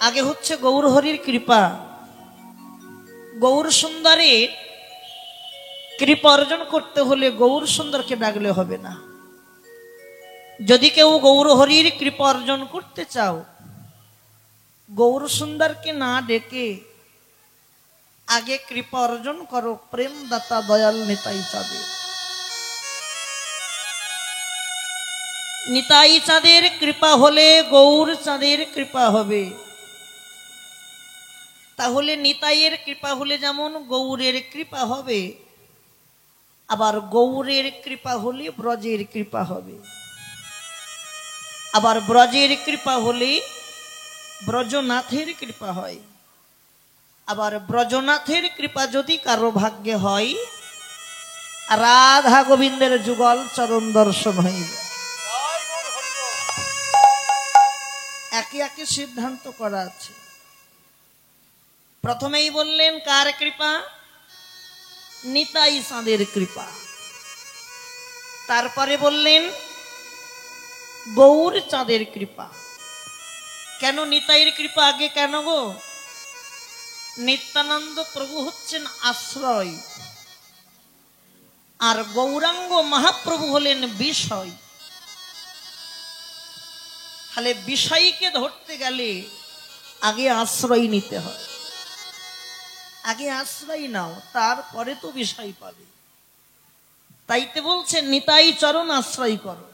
আগে হচ্ছে গৌর হরির কৃপা। গৌর সুন্দরের কৃপা অর্জন করতে হলে গৌর সুন্দরকে ডাকলে হবে না। যদি কেউ গৌর হরির কৃপা অর্জন করতে চাও, গৌর সুন্দরকে না ডেকে আগে কৃপা অর্জন করো প্রেম দাতা দয়াল নিতাই চাঁদের। নিতাই চাঁদের কৃপা হলে গৌর চাঁদের কৃপা হবে। তাহলে নিতাইয়ের কৃপা হলে যেমন গৌরের কৃপা হবে, আবার গৌরের কৃপা হলে ব্রজের কৃপা হবে, আবার ব্রজের কৃপা হলে ব্রজনাথের কৃপা হয়, আবার ব্রজনাথের কৃপা যদি কারো ভাগ্যে হয়, রাধা গোবিন্দের যুগল চরণ দর্শন হয়ে যায়। একে একে সিদ্ধান্ত করা আছে। প্রথমেই বললেন কার কৃপা? নিতাই চাঁদের কৃপা। তারপরে বললেন গৌর চাঁদের কৃপা। কেন নিতাইয়ের কৃপা আগে কেন গো? নিত্যানন্দ প্রভু হচ্ছেন আশ্রয়, আর গৌরাঙ্গ মহাপ্রভু হলেন বিষয়। তাহলে বিষয়কে ধরতে গেলে আগে আশ্রয় নিতে হয়। আগে আশ্রয় নাও, তারপরে তো বিষয় পাবে। তাইতে বলছেন নিতাই চরণ আশ্রয় করো।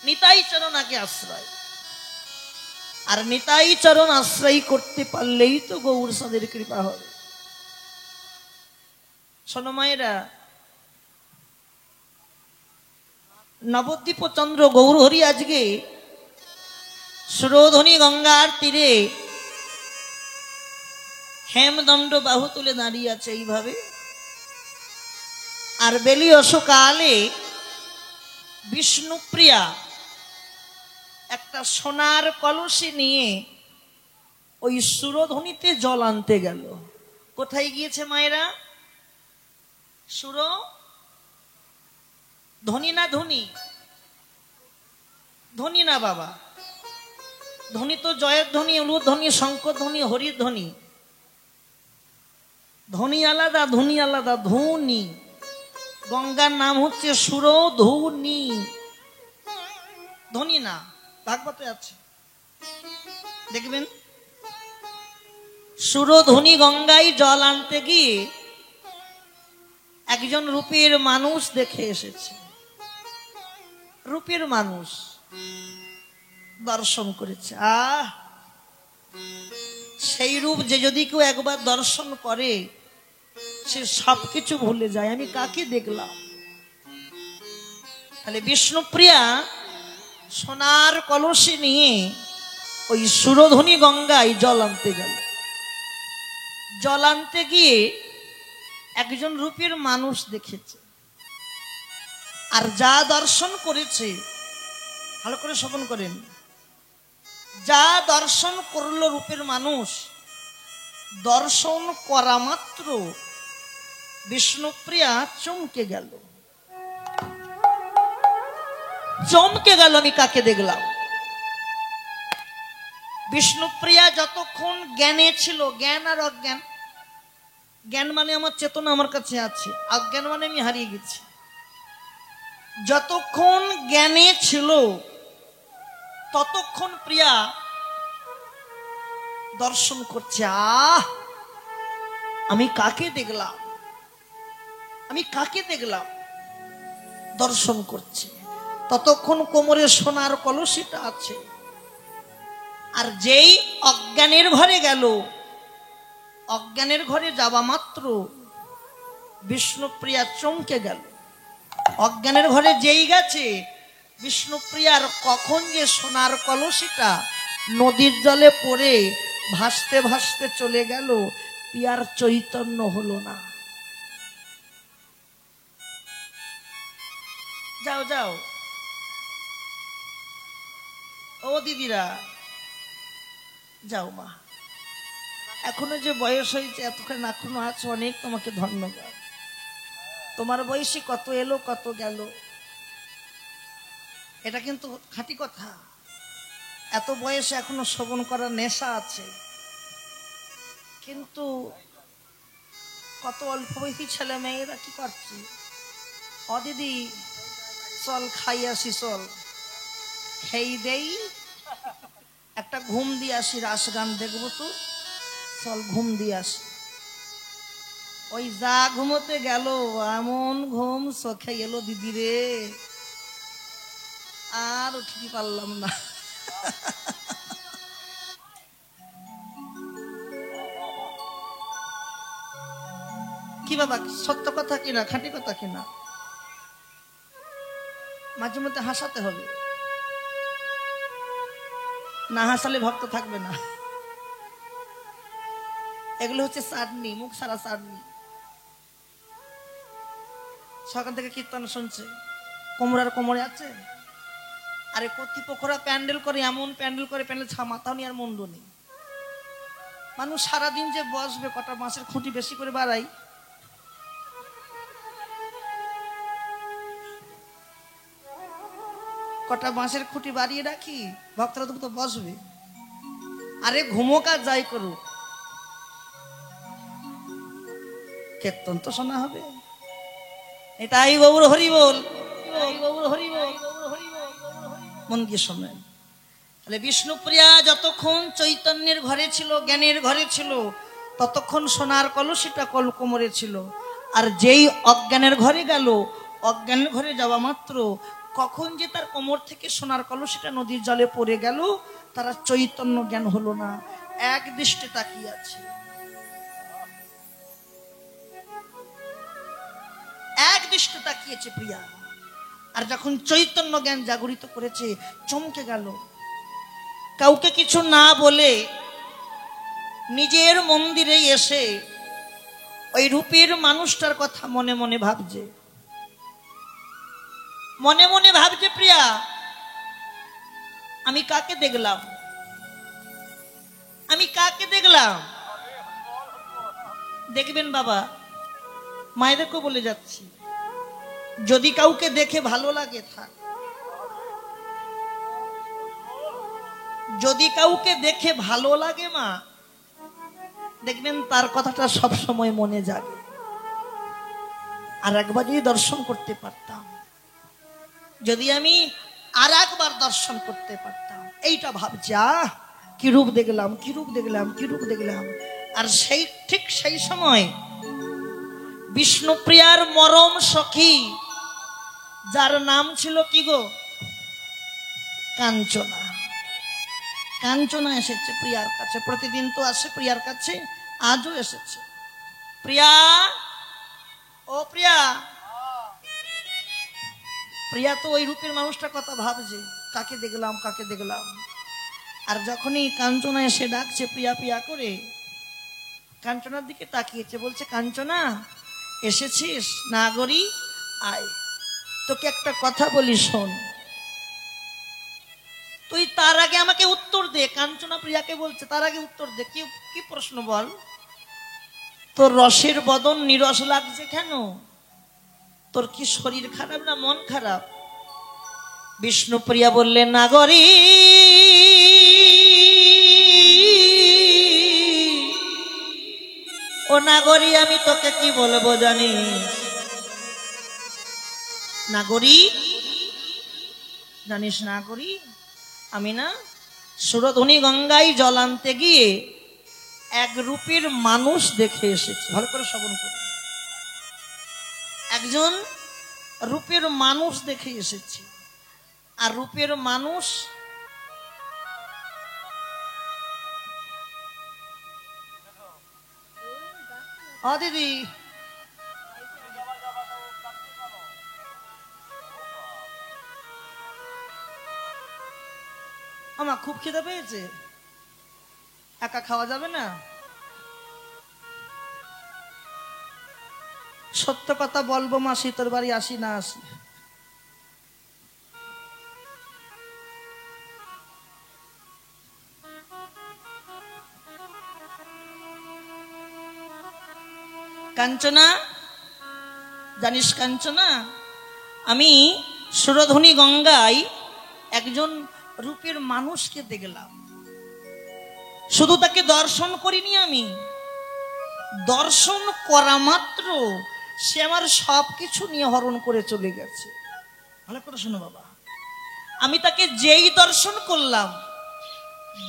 নিতাই চরণ আগে আশ্রয়, আর নিতাই চরণ আশ্রয় করতে পারলেই তো গৌর চাঁদের কৃপা হবে। শোনো মায়েরা, নবদ্বীপ চন্দ্র গৌরহরি আজকে সুরধনী গঙ্গার তীরে হেমদণ্ড বাহু তুলে দাঁড়িয়ে আছে এইভাবে। আর বেলি অশোকালে বিষ্ণুপ্রিয়া একটা সোনার কলসি নিয়ে ওই সুরধ্বনিতে জল আনতে গেল। কোথায় গিয়েছে মায়েরা? সুর ধ্বনি না ধ্বনি? ধ্বনি না বাবা, ধ্বনি তো জয়ের ধ্বনি, উলুধ্বনি, শঙ্খধ্বনি, হরির ধ্বনি। ধ্বনি আলাদা, ধ্বনি আলাদা। ধ্বনি, গঙ্গার নাম হচ্ছে সুরধুনি, ধ্বনি না। ভাগবতে আছে, দেখবেন। সুরধুনি গঙ্গায় জল আনতে গিয়ে একজন রূপের মানুষ দেখে এসেছে। রূপের মানুষ দর্শন করেছে। সেই রূপ যে যদি কেউ একবার দর্শন করে সে সবকিছু ভুলে যায়। আমি কাকে দেখলাম? তাহলে বিষ্ণুপ্রিয়া সোনার কলসি নিয়ে ওই সুরধুনি গঙ্গায় জল আনতে গেল। জল আনতে গিয়ে একজন রূপের মানুষ দেখেছে, আর যা দর্শন করেছে, ভালো করে শ্রবণ করেন, যা দর্শন করলো রূপের মানুষ, দর্শন করা মাত্র বিষ্ণুপ্রিয়া চমকে গেল। চমকে গেল, আমি কাকে দেখলাম? বিষ্ণুপ্রিয়া যতক্ষণ জ্ঞানে ছিল, জ্ঞান আর অজ্ঞান, জ্ঞান মানে আমার চেতনা আমার কাছে আছে, অজ্ঞান মানে আমি হারিয়ে গেছি। যতক্ষণ জ্ঞানে ছিল ততক্ষণ প্রিয়া দর্শন করছে। আমি কাকে দেখলাম? আমি কাকে দেখলাম? দর্শন করছে। ততক্ষণ কোমরে সোনার কলসিটা আছে। আর যেই অজ্ঞানের ঘরে গেল, অজ্ঞানের ঘরে যাওয়া মাত্র বিষ্ণুপ্রিয়া চমকে গেল। অজ্ঞানের ঘরে যেই গেছে, বিষ্ণুপ্রিয়ার কখন যে সোনার কলসিটা নদীর জলে পড়ে ভাসতে ভাসতে চলে গেল, প্রিয়ার চৈতন্য হলো না। যাও যাও ও দিদিরা, যাও মা, এখনো যে বয়স হয়েছে এতক্ষণ এখনো আছো, অনেক তোমাকে ধন্যবাদ। তোমার বয়সে কত এলো কত গেল, এটা কিন্তু খাঁটি কথা। এত বয়সে এখনো শ্রবণ করার নেশা আছে, কিন্তু কত অল্প বয়সী ছেলে মেয়েরা কি করছে, ও দিদি চল খাই আসি, চল খেয়ে দেই, একটা ঘুম দিয়ে আসি, রাস গান দেখবো তো, চল ঘুম দিয়ে আসি। ওই যা ঘুমোতে গেল এমন ঘুম চোখে এলো দিদি রে, আর উঠতে পারলাম না। কি বাবা, সত্য কথা কিনা, খাঁটি কথা কিনা? মাঝে মধ্যে হাসাতে হবে, না হাসালে ভক্ত থাকবে না। এগুলো হচ্ছে চাটনি, মুখ সারা চাটনি। সকাল থেকে কীর্তন শুনছে, কোমরার কোমরে আছে। আরে কর্তৃপক্ষরা প্যান্ডেল করে, এমন প্যান্ডেল করে, প্যান্ডেল মাথাও নেই আর মন্দ নেই। মানুষ সারাদিন যে বসবে, কটা মাছের খুঁটি বেশি করে বাড়াই, কটা বাঁশের খুঁটি বাড়িয়ে রাখি, ভক্তরা তো বসবে। আরে ঘুমোক আর যাই করুক, কীর্তন তো শোনা হবে। এটাই গৌর হরি বল, গৌর হরি বল, মন দিয়ে শোনেন। তাহলে বিষ্ণুপ্রিয়া যতক্ষণ চৈতন্যের ঘরে ছিল, জ্ঞানের ঘরে ছিল, ততক্ষণ সোনার কলসিটা কোমরে ছিল। আর যেই অজ্ঞানের ঘরে গেল, অজ্ঞানের ঘরে যাওয়া মাত্র কখন যে তার কোমর থেকে সোনার কলসিটা নদীর জলে পড়ে গেল, তারা চৈতন্য জ্ঞান হলো না, এক দৃষ্টে তাকিয়ে আছে, এক দৃষ্টে তাকিয়েছে প্রিয়া। আর যখন চৈতন্য জ্ঞান জাগরিত করেছে, চমকে গেল। কাউকে কিছু না বলে নিজের মন্দিরে এসে ওই রূপের মানুষটার কথা মনে মনে ভাবছে, মনে মনে ভাবছে, প্রিয়া আমি কাকে দেখলাম, আমি কাকে দেখলাম। দেখবেন বাবা, মায়েদেরকে বলে যাচ্ছি, যদি কাউকে দেখে ভালো লাগে থাক, যদি কাউকে দেখে ভালো লাগে মা, দেখবেন তার কথাটা সব সময় মনে জাগে। আর একবার যদি দর্শন করতে পারতাম, যদি আমি আর একবার দর্শন করতে পারতাম, এইটা ভাবছি, কি রূপ দেখলাম, কি রূপ দেখলাম, কি রূপ দেখলাম। আর সেই ঠিক সেই সময় বিষ্ণুপ্রিয়ার মরম সখী, যার নাম ছিল কি গো, কাঞ্চনা। কাঞ্চনা এসেছে প্রিয়ার কাছে, প্রতিদিন তো আসে প্রিয়ার কাছে, আজও এসেছে। প্রিয়া, ও প্রিয়া। প্রিয়া তো ওই রূপের মানুষটার কথা ভাবছে, কাকে দেখলাম, কাকে দেখলাম। আর যখনই কাঞ্চনা এসে ডাকছে প্রিয়া প্রিয়া করে, কাঞ্চনার দিকে তাকিয়েছে, বলছে, কাঞ্চনা এসেছিস? নাগরী আয়, তোকে একটা কথা বলি শোন। তুই তার আগে আমাকে উত্তর দে। কাঞ্চনা প্রিয়াকে বলছে, তার আগে উত্তর দে, কি প্রশ্ন বল। তোর রসের বদন নিরস লাগছে কেন? তোর কি শরীর খারাপ না মন খারাপ? বিষ্ণুপ্রিয়া বললেন, নাগরী ও নাগরী, আমি তোকে কি বলবো জানিস? নাগরী জানিস, নাগরী আমি না সুরধনী গঙ্গায় জল আনতে গিয়ে এক রূপের মানুষ দেখে এসেছি। ভালো করে শ্রবণ করুন, একজন রূপের মানুষ দেখে এসেছি। আর রূপের মানুষ দিদি আমার খুব খিদে পেয়েছে, একা খাওয়া যাবে না। সত্য কথা বলবো মা, শীতর বাড়ি আসি না আসি, কাঞ্চনা জানিস কাঞ্চনা, আমি সুরধনী গঙ্গায় একজন রূপের মানুষকে দেখলাম, শুধু তাকে দর্শন করিনি, আমি দর্শন করা মাত্র সে আমার সবকিছু নিয়ে হরণ করে চলে গেছে। ভালো করে শোনো বাবা, আমি তাকে যেই দর্শন করলাম,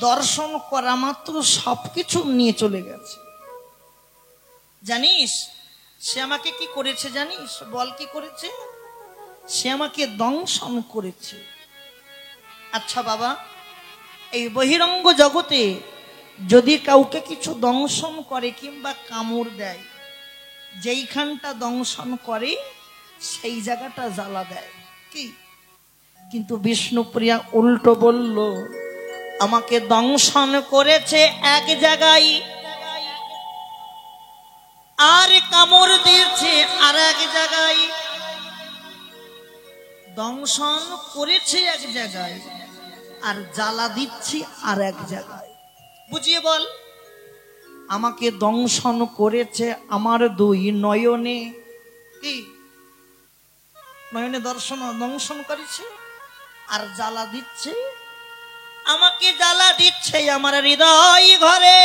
দর্শন করা মাত্র সবকিছু নিয়ে চলে গেছে। জানিস সে আমাকে কি করেছে? জানিস? বল কি করেছে? সে আমাকে দংশন করেছে। আচ্ছা বাবা, এই বহিরঙ্গ জগতে যদি কাউকে কিছু দংশন করে কিংবা কামড় দেয়, যেইখানটা দংশন করে সেই জায়গাটা জ্বালা দেয় কি? কিন্তু বিষ্ণুপ্রিয়া উল্টো বলল, আমাকে দংশন করেছে এক জায়গায়, আর কামড় দিয়েছে আর এক জায়গায়। দংশন করেছে এক জায়গায় আর জ্বালা দিচ্ছি আর এক জায়গায়। বুঝিয়ে বল। আমাকে দংশন করেছে আমার দুই নয়নে, কি নয়নে দংশন করেছে, আর জ্বালা দিচ্ছে, আমাকে জ্বালা দিচ্ছে আমার হৃদয় ঘরে।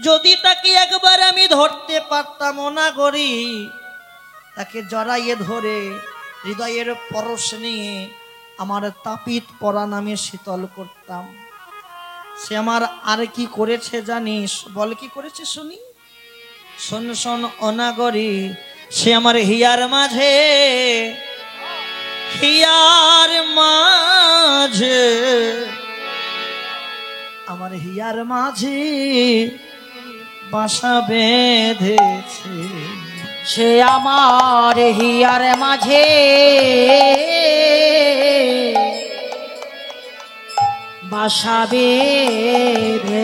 যদি তাকে একবার আমি ধরতে পারতাম না করি, তাকে জড়াইয়ে ধরে হৃদয়ের পরশ নিয়ে আমার তাপিত পরাণ আমি শীতল করতাম। সে আমার আর কি করেছে জানিস? বল কি করেছে শুনি। শোন শোন অনাগরি, সে আমার হিয়ার মাঝে, হিয়ার মাঝে, আমার হিয়ার মাঝে বাসা বেঁধেছে। সে আমার হিয়ার মাঝে বাসা বেঁধেছে।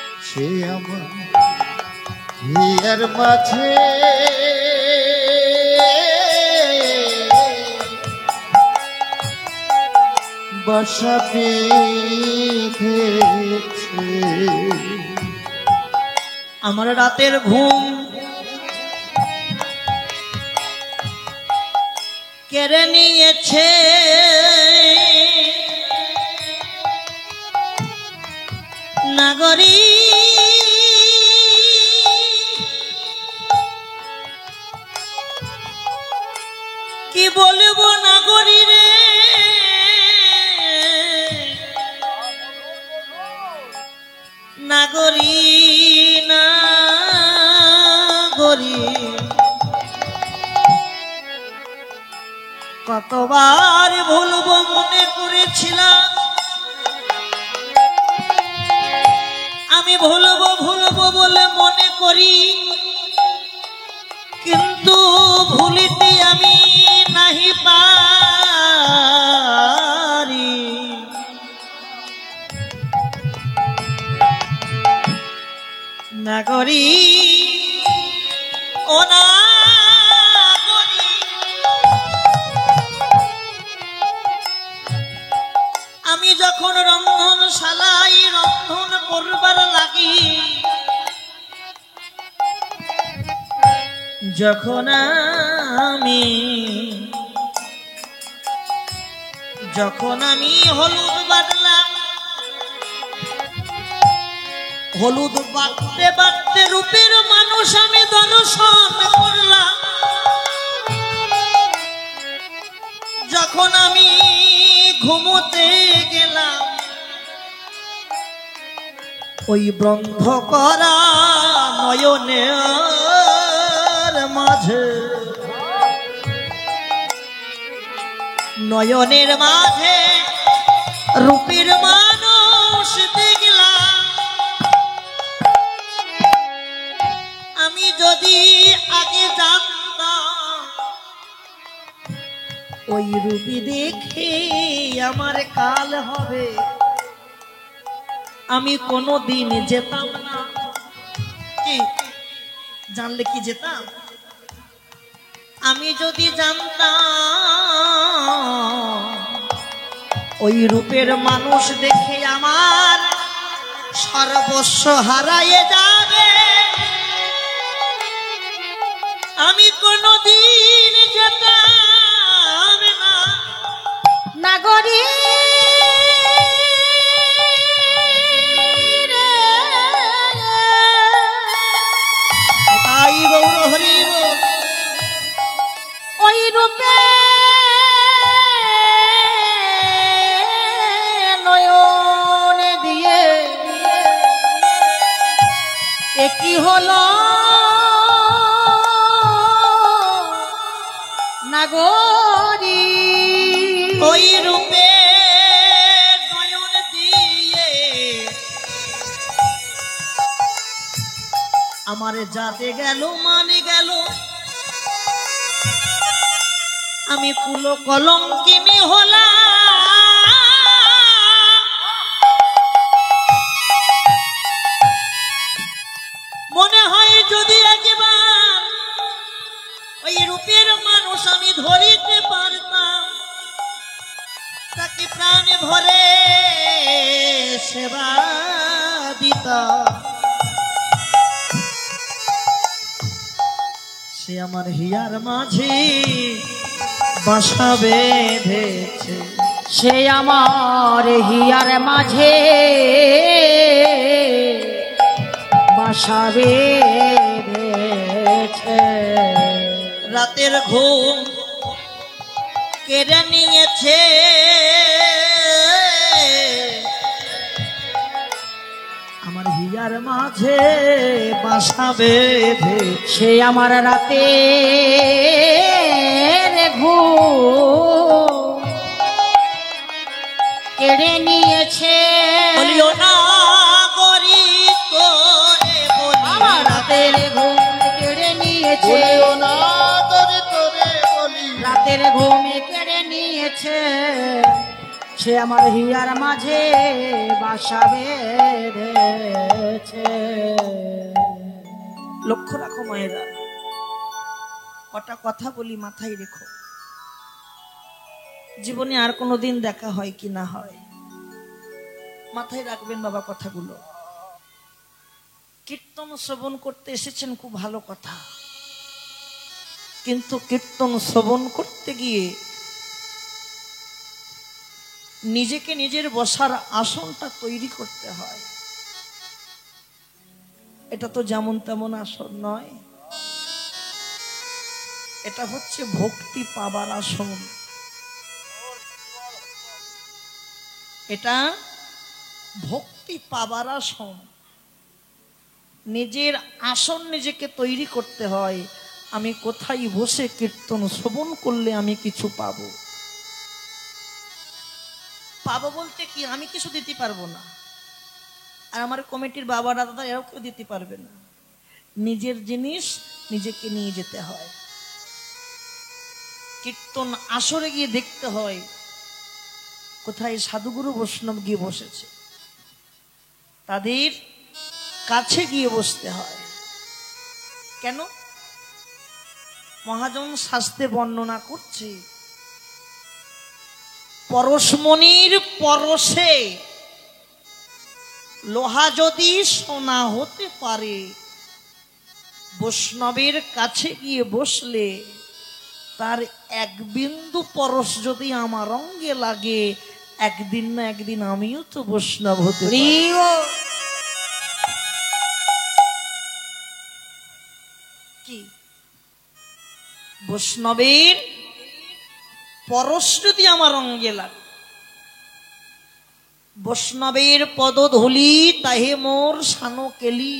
সে আমার হিয়ার মাঝে বাসা বেঁধেছে। আমার রাতের ঘুম কেড়ে নিয়েছে, নাগরী কি বলবো নাগরী রে, নাগরী নাগরী কতবার ভুলবো মনে করেছিলাম, আমি ভুলবো ভুলবো বলে মনে করি, কিন্তু ভুলিতে আমি নাহি পারি। নাগরী ও নাগরী, আমি যখন রন্ধনশালায় রন্ধন করবার লাগি, যখন আমি হলুদ বাটলাম, হলুদ বাটতে বাটতে রূপের মানুষ আমি দর্শন করলাম। যখন আমি ঘুমোতে গেলাম, ওই বন্ধ করা নয়নের মাঝে, নয়নের মাঝে রূপের মানুষ দেখলাম। আমি যদি আগে জানতাম ওই রূপী দেখে আমার কাল হবে, আমি কোনো দিন যেতাম না। কি জানলে কি যেতাম? আমি যদি জানতাম ওই রূপের মানুষ দেখে আমার সর্বস্ব হারাইয়ে যাবে, আমি কোনদিন যেতাম না। নাগরী তাই গৌর হরি বল। ওই রূপে নয়নে দিয়ে একই হলো নাগরী। ওই রূপে নয়ন দিয়ে আমার যাতে গেল মানে গেল, আমি কুল কলঙ্কিনী হলাম। মনে হয় যদি একবার ওই রূপের মানুষ আমি ধরিতে পারতাম, তাকে প্রাণ ভরে সেবা দিতাম। সে আমার হিয়ার মাঝে বাসা বেঁধেছে, সে আমার হিয়ার মাঝে বাসা বেঁধেছে। রাতের ঘুম কেড়ে নিয়েছে, আমার হিয়ার মাঝে বাসা বেঁধে। সে আমার রাতে ঘুম কেড়ে নিয়েছে। বলিও না গরি তোরে বলি, আমার রাতের ঘুম কেড়ে নিয়েছে। বলিও না তোরে তোরে বলি, রাতের ঘুম কেড়ে নিয়েছে। সে আমার হিয়ার মাঝে বাসা বেঁধেছে। লক্ষ্য রাখো মায়েরা, কটা কথা বলি মাথায় রেখো। জীবনে আর কোনোদিন দেখা হয় কি না হয় মাথায় রাখবেন বাবা কথাগুলো। কীর্তন শ্রবণ করতে এসেছেন, খুব ভালো কথা, কিন্তু কীর্তন শ্রবণ করতে গিয়ে নিজেকে নিজের বসার আসনটা তৈরি করতে হয়। এটা তো যেমন তেমন আসন নয়, এটা হচ্ছে ভক্তি পাবার আসন। এটা ভক্তি পাবার আসন। নিজের আসন নিজেকে তৈরি করতে হয়। আমি কোথায় বসে কীর্তন শ্রবণ করলে আমি কিছু পাবো। পাবো বলতে কি, আমি কিছু দিতে পারবো না, আর আমার কমিটির বাবা দাদা এরাও কেউ দিতে পারবে না। নিজের জিনিস নিজেকে নিয়ে যেতে হয়। কীর্তন আসরে গিয়ে দেখতে হয় কোথায় সাধুগুরু বৈষ্ণব গিয়ে বসেছে, তাদের কাছে গিয়ে বসতে হয়। কেন? মহাজন শাস্ত্রে বর্ণনা করছে, পরশমণির পরশে লোহা যদি সোনা হতে পারে, বৈষ্ণবের কাছে গিয়ে বসলে তার এক বিন্দু পরশ যদি আমার অঙ্গে লাগে, একদিন না একদিন আমিও তো বৈষ্ণব হতে পারি। কি বৈষ্ণবের পরশ যদি আমার অঙ্গে লাগে, বৈষ্ণবের পদধূলি তাহে মোর সানো কেলি,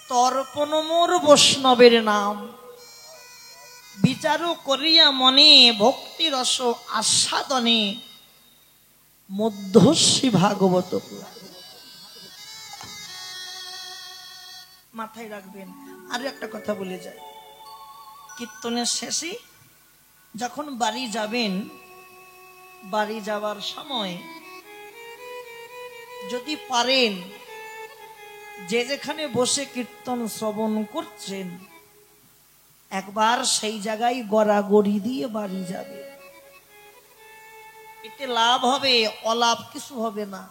তর্পণ মোর বৈষ্ণবের নাম। বিচারু করিয়া মনে ভক্তি রস আস্বাদনে, মধ্যস্বী ভাগবত পুরাণ। মাথায় রাখবেন। আরো একটা কথা বলে যায়, কীর্তনের শেষে যখন বাড়ি যাবেন, বাড়ি যাওয়ার সময় যদি পারেন যে যেখানে বসে কীর্তন শ্রবণ করছেন একবার সেই জায়গায় গড়াগড়ি দিয়ে বাড়ি যাবে। এতে লাভ হবে, অলাভ কিছু হবে না।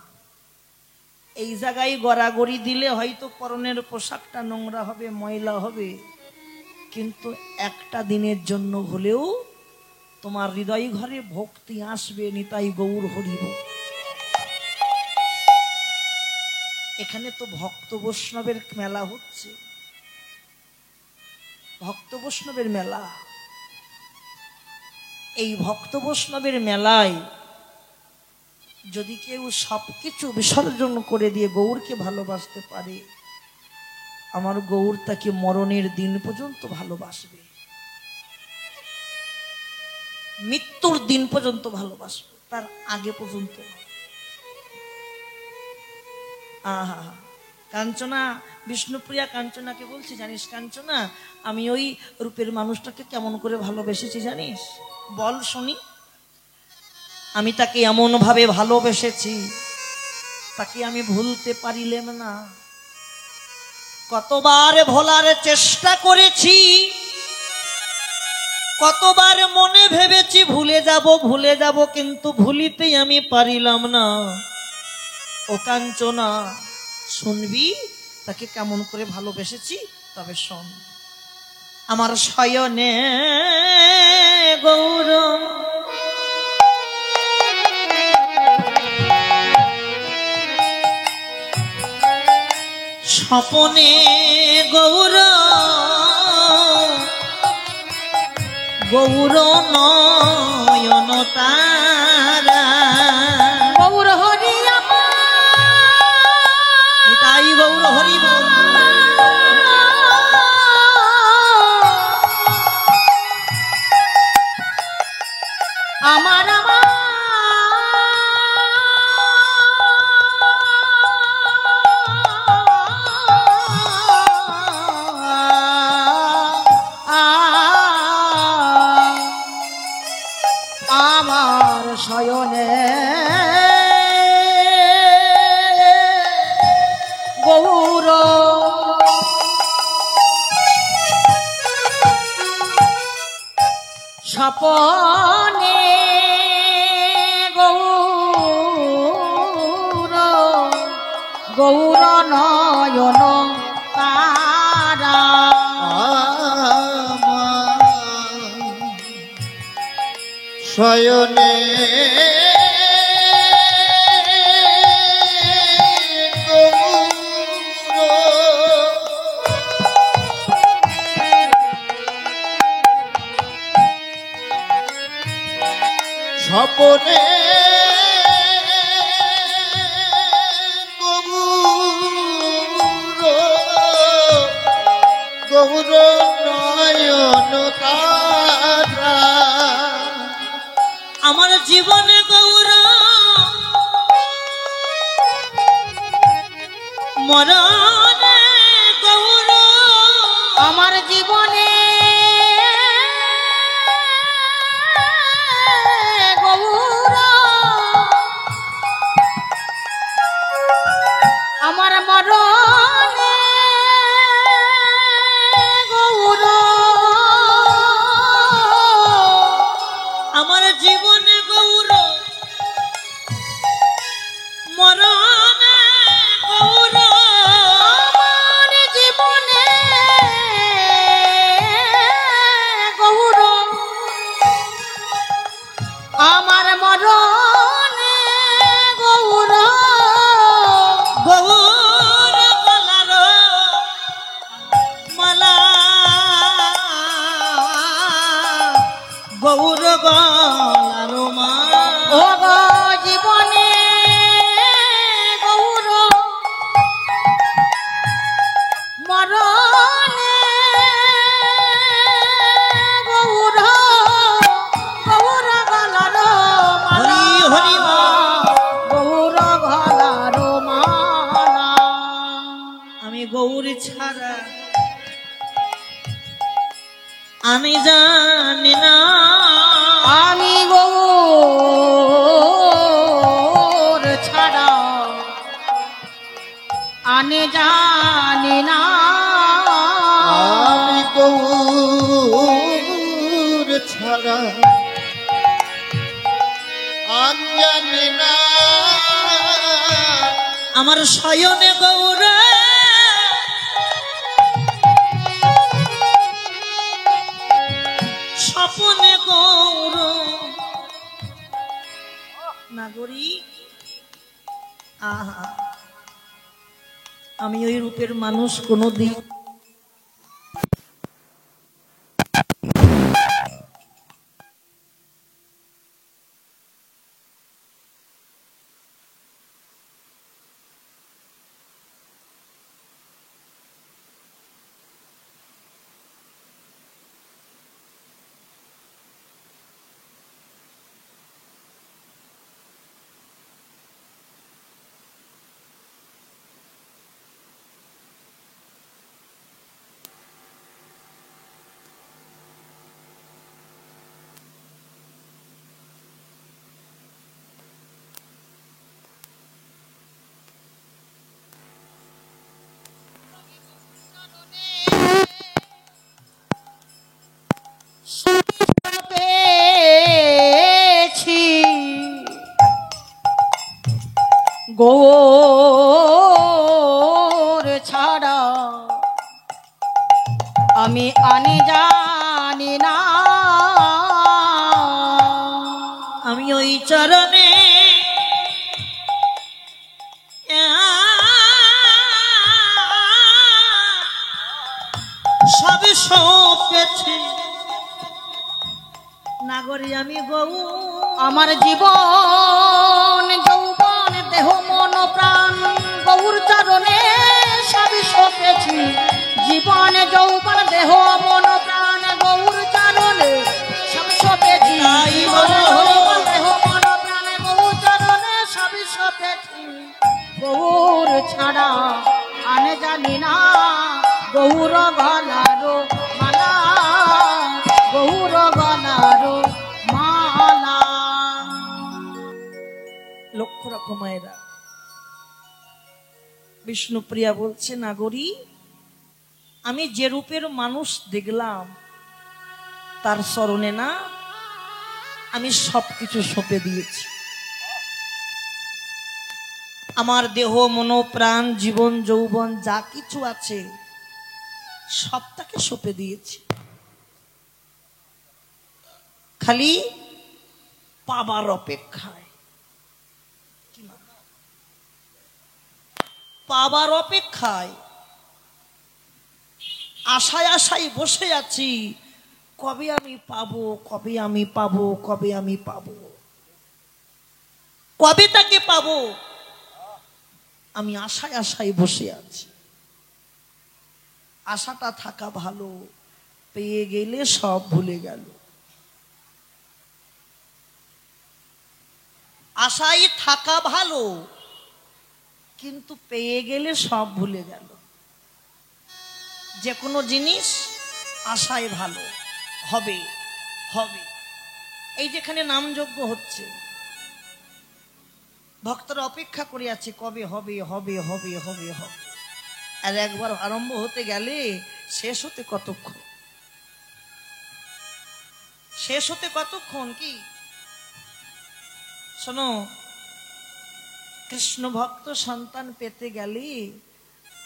এই জায়গায় গড়াগড়ি দিলে হয়তো পরনের পোশাকটা নোংরা হবে, ময়লা হবে, কিন্তু একটা দিনের জন্য হলেও তোমার হৃদয় ঘরে ভক্তি আসবে। নিতাই গৌর হরিব। এখানে তো ভক্ত বৈষ্ণবের মেলা হচ্ছে, ভক্ত বৈষ্ণবের মেলা। এই ভক্ত বৈষ্ণবের মেলায় যদি কেউ সবকিছু বিসর্জন করে দিয়ে গৌরকে ভালোবাসতে পারে, আমার গৌর তাকে মরণের দিন পর্যন্ত ভালোবাসবে, মৃত্যুর দিন পর্যন্ত ভালোবাসবে, তার আগে পর্যন্ত। আহা, কাঞ্চনা, বিষ্ণুপ্রিয়া কাঞ্চনাকে বলছি, জানিস কাঞ্চনা আমি ওই রূপের মানুষটাকে কেমন করে ভালোবেসেছি জানিস? বল শুনি। আমি তাকে এমন ভাবে ভালোবেসেছি, তাকে আমি ভুলতে পারিলাম না। কতবার ভোলার চেষ্টা করেছি, কতবার মনে ভেবেছি ভুলে যাব, কিন্তু ভুলিতেই আমি পারিলাম না। ও কাঞ্চনা শুনবি তাকে কেমন করে ভালোবেসেছি? তবে শোন। আমার শয়নে গৌর স্বপনে গৌর, গৌর নয়ন তারা, গৌর হরি তাই গৌর হরি বল। আমার আমার শয়নে গৌর স্বপনে গৌর, গৌর নয়ন তারা, শয়নে স্বপনে গৌর নয়ন তারা, আমার জীবনে গৌর মরণে গৌর, আমার জীবনে গৌর, আমার মরণে গৌর, আমার জীবনে গৌর মরণে গৌর, আমার জীবনে গৌর, আমার মরণে গৌর, গৌর গলার মালা, গৌর গলার মালা, ও গো জীবনে গৌর, মরণে গৌর, গৌর গলার মালা, হরি হরি বল। গৌর গলার মালা। আমি গৌর ছাড়া আমি জানি না, আমি গৌর ছাড়া জানি না আমার শয়নে গৌরা স্বপনে গৌর নাগরিক আহা আমি ওই রূপের মানুষ কোনোদিন পেয়েছি গৌর ছাড়া আমি আনি জানি না আমি ওই চরণে সবে সপেছি নাগরী আমি গৌ আমার জীবন যৌবন দেহ মন প্রাণ গৌর চরণে সবই সপেছি জীবন যৌবন দেহ মন প্রাণ গৌর চরণে সব সপেছি দেহ মন প্রাণ গৌর চরণে সবই সপেছি গৌর ছাড়া আনে জানি না গৌর গলারো মালা গৌর গলারো মালা। লক্ষ্য রাখো মায়েরা বিষ্ণুপ্রিয়া বলছে নাগরী আমি যে রূপের মানুষ দেখলাম তার স্মরণে না আমি সবকিছু সঁপে দিয়েছি আমার দেহ মন প্রাণ জীবন যৌবন যা কিছু আছে সবটাকে সঁপে দিয়েছি খালি পাবার অপেক্ষায় পাবার অপেক্ষায় আশায় আশায় বসে আছি কবে আমি পাবো কবে আমি পাবো কবে আমি পাবো কবে তাকে পাবো আমি আশায় আশায় বসে আছি আশাটা থাকা ভালো পেয়ে গেলে সব ভুলে গেল আশায় থাকা ভালো কিন্তু পেয়ে গেলে সব ভুলে গেল যে কোনো জিনিস আশায় ভালো হবে হবে এই যেখানে নামযজ্ঞ হচ্ছে ভক্তরা অপেক্ষা করে আছে কবে হবে হবে হবে হবে হবে আর একবার আরম্ভ হতে গেলে শেষ হতে কতক্ষণ শেষ হতে কতক্ষণ কি শোনো কৃষ্ণ ভক্ত সন্তান পেতে গেলে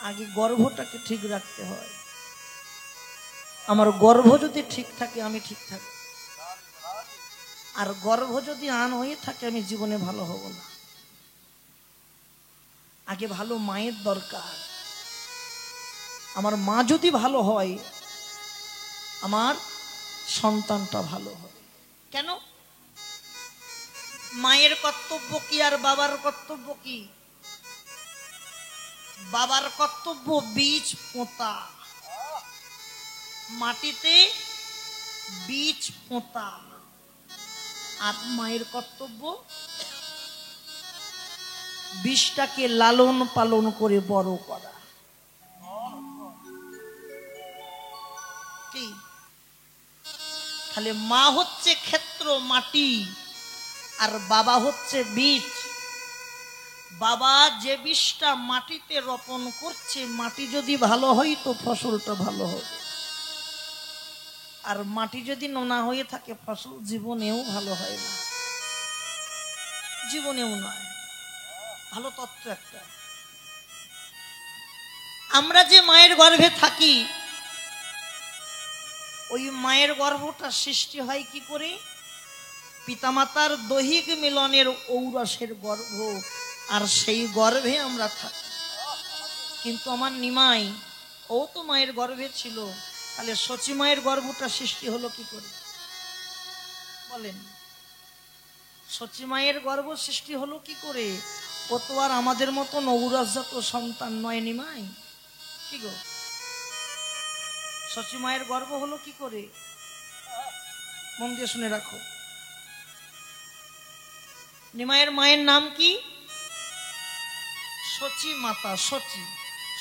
আগে গর্ভটাকে ঠিক রাখতে হয় আমার গর্ভ যদি ঠিক থাকে আমি ঠিক থাকি আর গর্ভ যদি আন হয়ে থাকে আমি জীবনে ভালো হব না আগে ভালো মায়ের দরকার আমার মা যদি ভালো হয় আমার সন্তানটা ভালো হবে কেন মায়ের কর্তব্য কি আর বাবার কর্তব্য কি বাবার কর্তব্য বীজ পোঁতা মাটিতে বীজ পোঁতা আর মায়ের কর্তব্য বীজটাকে লালন পালন করে বড় করা কি তাহলে মা হচ্ছে ক্ষেত্র মাটি আর বাবা হচ্ছে বীজ বাবা যে বীজটা মাটিতে রোপণ করছে মাটি যদি ভালো হয় তো ফসলটা ভালো হবে আর মাটি যদি নোনা হয়ে থাকে ফসল জীবনেও ভালো হয় না জীবনেও নয়। ভালো তত্ত্ব একটা। আমরা যে মায়ের গর্ভে থাকি, ওই মায়ের গর্ভটা সৃষ্টি হয় কি করে? পিতামাতার দৈহিক মিলনের ঔরসের গর্ভ, আর সেই গর্ভে আমরা থাকি। কিন্তু আমার নিমাই, ও তো মায়ের গর্ভে ছিল, তাহলে সচি মায়ের গর্ভটা সৃষ্টি হলো কি করে বলেন? সচি মায়ের গর্ভ সৃষ্টি হলো কি করে? ও তো আর আমাদের মতো ঔরসজাত সন্তান নয় নিমাই। কি গো, সচি মায়ের গর্ভ হলো কি করে? মন দিয়ে শুনে রাখো। নিমাইয়ের মায়ের নাম কি? সচি মাতা। সচি,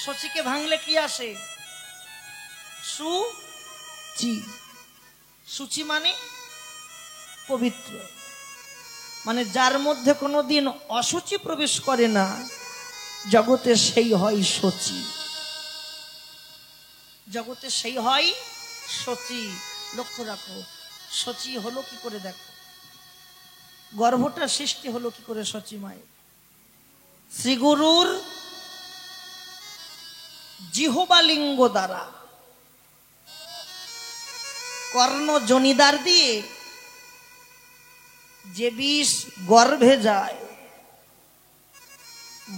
সচিকে ভাঙলে কি আসে? সুচি। সুচি মানে পবিত্র, মানে যার মধ্যে কোনোদিন অসুচি প্রবেশ করে না জগতে, সেই হয় সচি। জগতে সেই হয় সচি। লক্ষ্য রাখো, সচি হলো কি করে? দেখো, গর্ভটা সৃষ্টি হলো কি করে সচি মায়ের? শ্রীগুরুর জিহ্বালিঙ্গ দ্বারা, কর্ণ জনিদার দিয়ে যে বিষ গর্ভে যায়,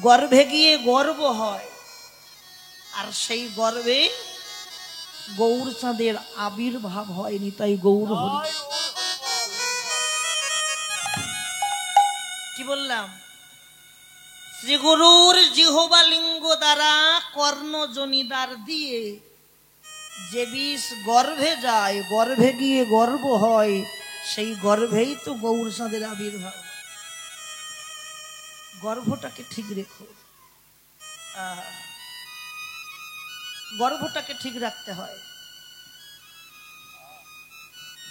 গর্ভে গিয়ে গর্ভ হয়, আর সেই গর্ভে গৌর চাঁদের আবির্ভাব হয়নি, তাই গৌর হরি। কি বললাম? শ্রীগুরুর জিহ্বালিঙ্গ দ্বারা কর্ণ জনিদার দিয়ে যে বিষ গর্ভে যায়, গর্ভে গিয়ে গর্ভ হয়, সেই গর্ভেই তো গৌর চাঁদের আবির্ভাব। গর্ভটাকে ঠিক রেখো, গর্ভটাকে ঠিক রাখতে হয়।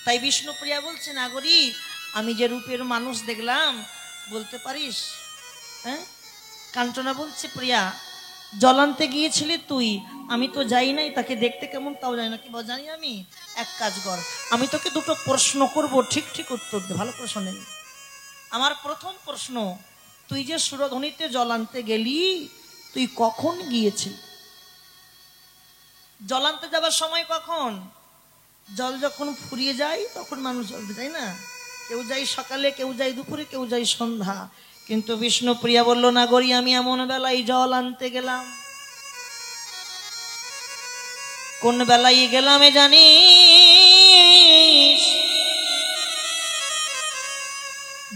তাই বিষ্ণুপ্রিয়া বলছে, নাগরী আমি যে রূপের মানুষ দেখলাম বলতে পারিস? হ্যাঁ, কাঞ্চনা বলছে, প্রিয়া জলান্তে গিয়েছিলি তুই, আমি তো যাই নাই, তাকে দেখতে কেমন তাও জানি না। কি জানি আমি? এক কাজ কর, আমি তোকে দুটো প্রশ্ন করব, ঠিক ঠিক উত্তর দে, ভালো করে শোনেন। আমার প্রথম প্রশ্ন, তুই যে সুরধনীতে জলান্তে গেলি, তুই কখন গিয়েছিলি? জলান্তে যাবার সময় কখন? জল যখন ফুরিয়ে যায় তখন মানুষ জলতে যায় না? কেউ যায় সকালে, কেউ যায় দুপুরে, কেউ যায় সন্ধ্যা। কিন্তু বিষ্ণুপ্রিয়া বলল, না গরি আমি এমন বেলায় জল আনতে গেলাম। কোন বেলায় গেলাম জানিস?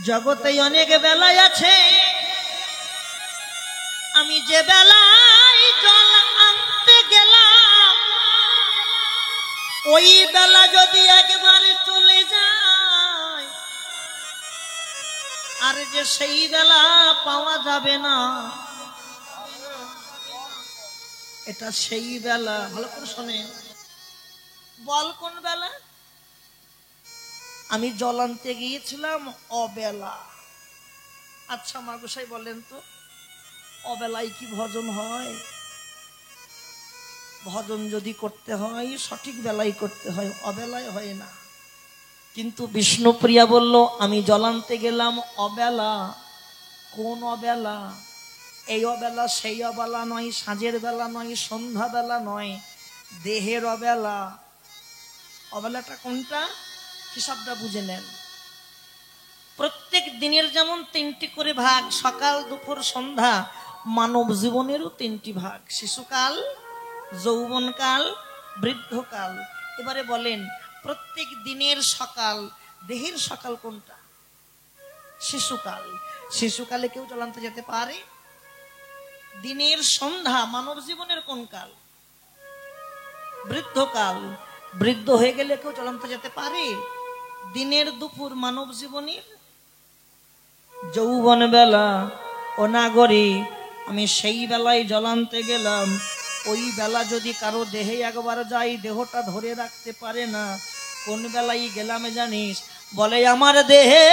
জগতে অনেক বেলায় আছে, আমি যে বেলায় জল আনতে গেলাম, ওই বেলা যদি একবার চলে যায়, আর যে সেই বেলা পাওয়া যাবে না, এটা সেই বেলা। ভালো করে শোনে, বল কোন বেলা? আমি জল আনতে গিয়েছিলাম অবেলা। আচ্ছা মা গোসাই বলেন তো, অবেলায় কি ভজন হয়? ভজন যদি করতে হয় সঠিক বেলায় করতে হয়, অবেলায় হয় না। কিন্তু বিষ্ণুপ্রিয়া বলল, আমি জল আনতে গেলাম অবেলা। কোন অবেলা? এই অবেলা সেই অবেলা নয়, সাঁঝের বেলা নয়, সন্ধ্যা বেলা নয়, দেহের অবেলা। অবেলাটা কোনটা? হিসাবটা বুঝে নেন। প্রত্যেক দিনের যেমন তিনটি করে ভাগ, সকাল দুপুর সন্ধ্যা, মানব জীবনেরও তিনটি ভাগ, শিশুকাল, যৌবনকাল, বৃদ্ধকাল। এবারে বলেন, প্রত্যেক দিনের সকাল, দেহের সকাল কোনটা? শিশুকাল। শিশুকালে কেউ চলান্তে যেতে পারে? দিনের সন্ধ্যা মানব জীবনের কোন কাল? বৃদ্ধকাল। বৃদ্ধ হয়ে গেলে কেউ চলান্তে যেতে পারে? দিনের দুপুর মানব জীবনের যৌবন বেলা। ও নাগরী আমি সেই বেলায় জলান্তে গেলাম, ওই বেলা যদি কারো দেহে একবার যাই, দেহটা ধরে রাখতে পারে না। কোন বেলায় গেলাম জানিস? বলে আমার দেহে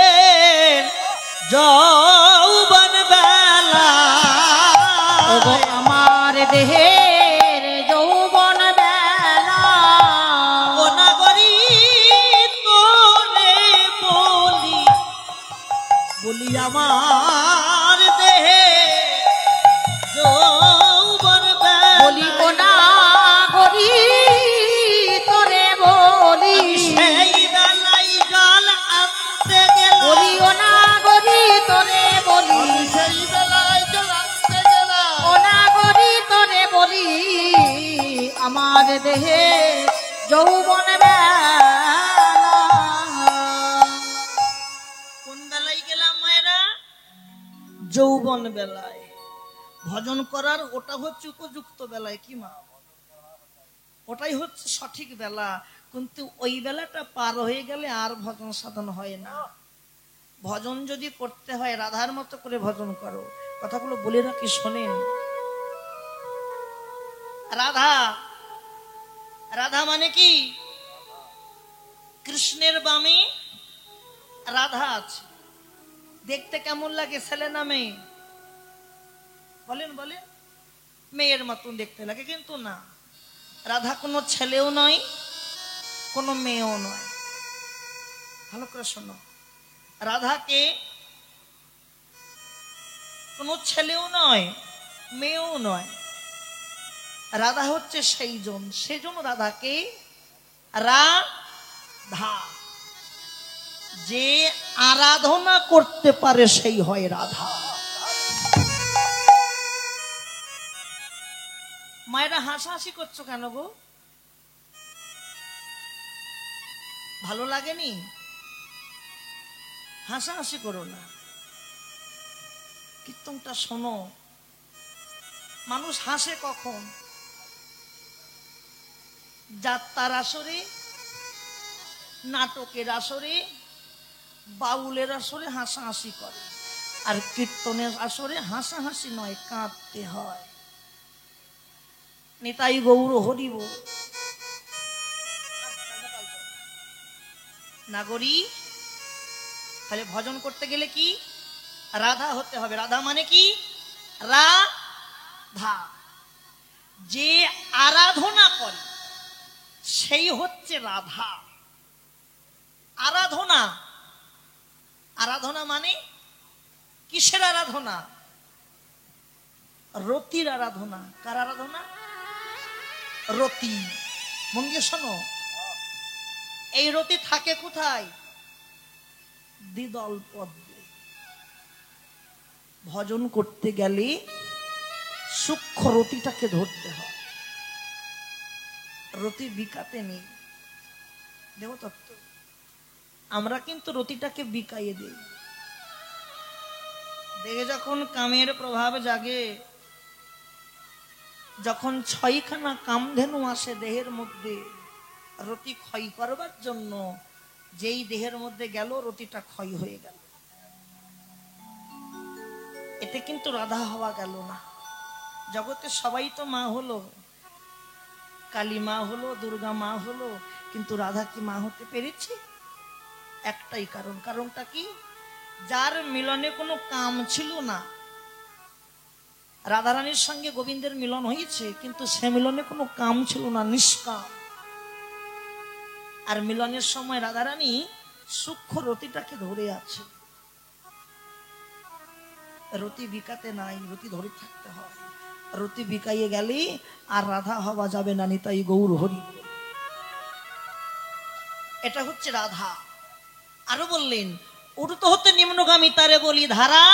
যৌবন বেলা, আমার দেহের যৌবন বেলা। ও নাগরী তোরে বলি বলি আমার দেহে যৌবন বলি ও না গরি তোরে বলি সেই বেলায় জল আনতে গেলাম বলি ও না গরি তোরে বলি সেই বেলায় জল আনতে গেলাম ও না গরি তোরে বলি আমার দেহে যৌবন কোন বেলায় গেলাম মায়েরা? যৌবন বেলায়। ভজন করার ওটা হচ্ছে উপযুক্ত বেলায় কি মা, ওটাই হচ্ছে সঠিক বেলা। কিন্তু ওই বেলাটা পার হয়ে গেলে আর ভজন সাধন হয় না। ভজন যদি করতে হয় রাধার মতো করে ভজন করো। কথাগুলো বলে রাখি শোনেন। রাধা, রাধা মানে কি? কৃষ্ণের বামে রাধা আছে। দেখতে কেমন লাগে, ছেলে না মেয়ে? বলেন বলেন। মেয়ের মতন দেখতে লাগে, কিন্তু না, রাধা কোনো ছেলেও নয়, কোনো মেয়েও নয়। ভালো করে শোনো, রাধাকে কোনো ছেলেও নয়, মেয়েও নয়। রাধা হচ্ছে সেই জন, সেজন্য রাধাকে রাধা। যে আরাধনা করতে পারে সেই হয় রাধা। মায়েরা হাসাহাসি করছো কেন গো? ভালো লাগেনি? হাসাহাসি করো না, কীর্তনটা শোনো। মানুষ হাসে কখন? যাত্রার আসরে, নাটকের আসরে, বাউলের আসরে হাসাহাসি করে। আর কীর্তনের আসরে হাসাহাসি নয়, কাঁদতে হয়। নিতাই গৌর হরিব। নাগরী, তাহলে ভজন করতে গেলে কি? রাধা হতে হবে। রাধা মানে কি? রাধা। যে আরাধনা করে সেই হচ্ছে রাধা। আরাধনা, আরাধনা মানে কিসের আরাধনা? রতির আরাধনা। কার আরাধনা? রতি। মন দিয়ে শোনো, এই রতি থাকে কোথায়? দ্বিদল পদ্মে। ভজন করতে গেলে সূক্ষ্ম রতিটাকে ধরতে হয়। রতি বিকাতে নেই। দেবতত্ত্ব, আমরা কিন্তু রতিটাকে বিকাইয়ে দিই। দেখে যখন কামের প্রভাব জাগে, যখন 6খানা কামধেনু আসে দেহের মধ্যে রতি ক্ষয় করবার জন্য, যেই দেহের মধ্যে গেল রতিটা ক্ষয় হয়ে গেল। এতে কিন্তু রাধা হওয়া গেল না। জগতে সবাই তো মা হলো, কালী মা হলো, দুর্গা মা হলো, কিন্তু রাধা কি মা হতে পেরেছে? একটাই কারণ। কারণটা কি? যার মিলনে কোনো কাম ছিল না। রাধারানীর সঙ্গে গোবিন্দের মিলন হয়েছে, কিন্তু সে মিলনে কোনো কাম ছিল না, নিষ্কাম। আর মিলনের সময় রাধারানী সূক্ষ্ম রতিটাকে ধরে আছে। রতি বিকাতে নাই, রতি ধরে থাকতে হয়। রতি বিকাইয়ে গেলে আর রাধা হওয়া যাবে না। নিতাই গৌর হরি। এটা হচ্ছে রাধা। আরো বললেন, ঊর্ধ্ব হতে নিম্নগামী তারে বলি ধারা,